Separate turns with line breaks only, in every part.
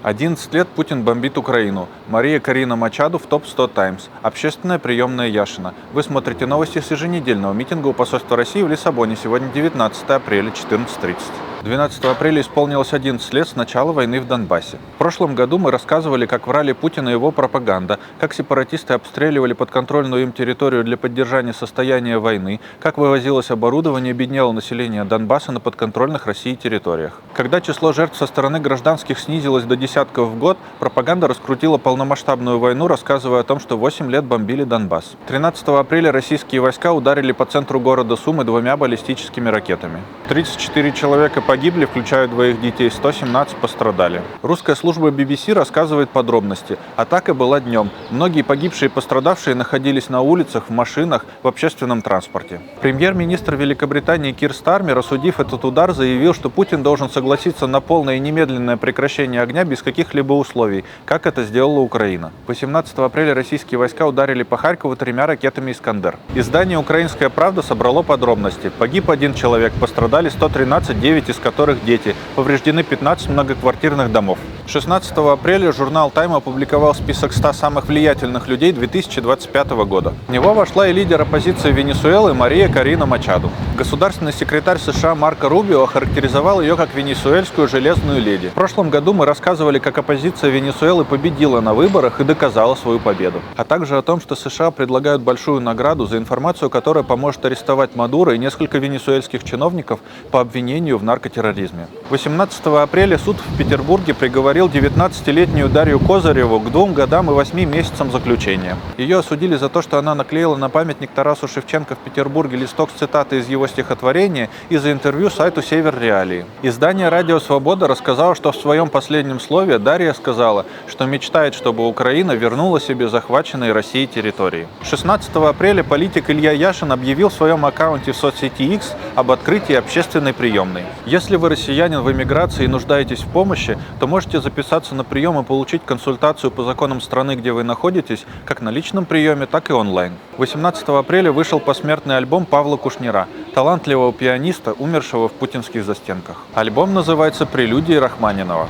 11 лет Путин бомбит Украину. Мария Карина Мачаду в топ-100 Таймс. Общественная приемная Яшина. Вы смотрите новости с еженедельного митинга у посольства России в Лиссабоне. Сегодня 19 апреля, 14:30. 12 апреля исполнилось 11 лет с начала войны в Донбассе. В прошлом году мы рассказывали, как врали Путин и его пропаганда, как сепаратисты обстреливали подконтрольную им территорию для поддержания состояния войны, как вывозилось оборудование и беднело население Донбасса на подконтрольных России территориях. Когда число жертв со стороны гражданских снизилось до десятков в год, пропаганда раскрутила полномасштабную войну, рассказывая о том, что 8 лет бомбили Донбасс. 13 апреля российские войска ударили по центру города Сумы 2 баллистическими ракетами. 34 человека погибли, включая 2 детей, 117 пострадали. Русская служба BBC рассказывает подробности. Атака была днем. Многие погибшие и пострадавшие находились на улицах, в машинах, в общественном транспорте. Премьер-министр Великобритании Кир Стармер, осудив этот удар, заявил, что Путин должен согласиться на полное и немедленное прекращение огня без каких-либо условий, как это сделала Украина. 18 апреля российские войска ударили по Харькову 3 ракетами «Искандер». Издание «Украинская правда» собрало подробности. Погиб 1 человек, пострадали 113, 9 из которых дети. Повреждены 15 многоквартирных домов. 16 апреля журнал «Тайм» опубликовал список 100 самых влиятельных людей 2025 года. В него вошла и лидер оппозиции Венесуэлы Мария Карина Мачаду. Государственный секретарь США Марко Рубио охарактеризовал ее как венесуэльскую железную леди. В прошлом году мы рассказывали, как оппозиция Венесуэлы победила на выборах и доказала свою победу. А также о том, что США предлагают большую награду за информацию, которая поможет арестовать Мадуро и несколько венесуэльских чиновников по обвинению в наркотерроризме. 18 апреля суд в Петербурге приговорил 19-летнюю Дарью Козыреву к 2 годам и 8 месяцам заключения. Ее осудили за то, что она наклеила на памятник Тарасу Шевченко в Петербурге листок с цитатой из его стихотворения и за интервью сайту «Север Реалии». Издание «Радио Свобода» рассказало, что в своем последнем слове Дарья сказала, что мечтает, чтобы Украина вернула себе захваченные Россией территории. 16 апреля политик Илья Яшин объявил в своем аккаунте в соцсети X об открытии общественной приемной. Если вы россиянин в эмиграции и нуждаетесь в помощи, то можете записаться на прием и получить консультацию по законам страны, где вы находитесь, как на личном приеме, так и онлайн. 18 апреля вышел посмертный альбом Павла Кушнира, талантливого пианиста, умершего в путинских застенках. Альбом называется «Прелюдии Рахманинова».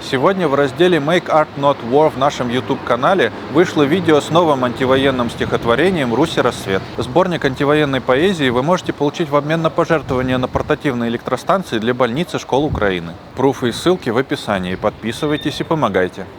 Сегодня в разделе «Make Art Not War» в нашем YouTube-канале вышло видео с новым антивоенным стихотворением «Русь и рассвет». Сборник антивоенной поэзии вы можете получить в обмен на пожертвования на портативные электростанции для больниц и школ Украины. Пруфы и ссылки в описании. Подписывайтесь и помогайте.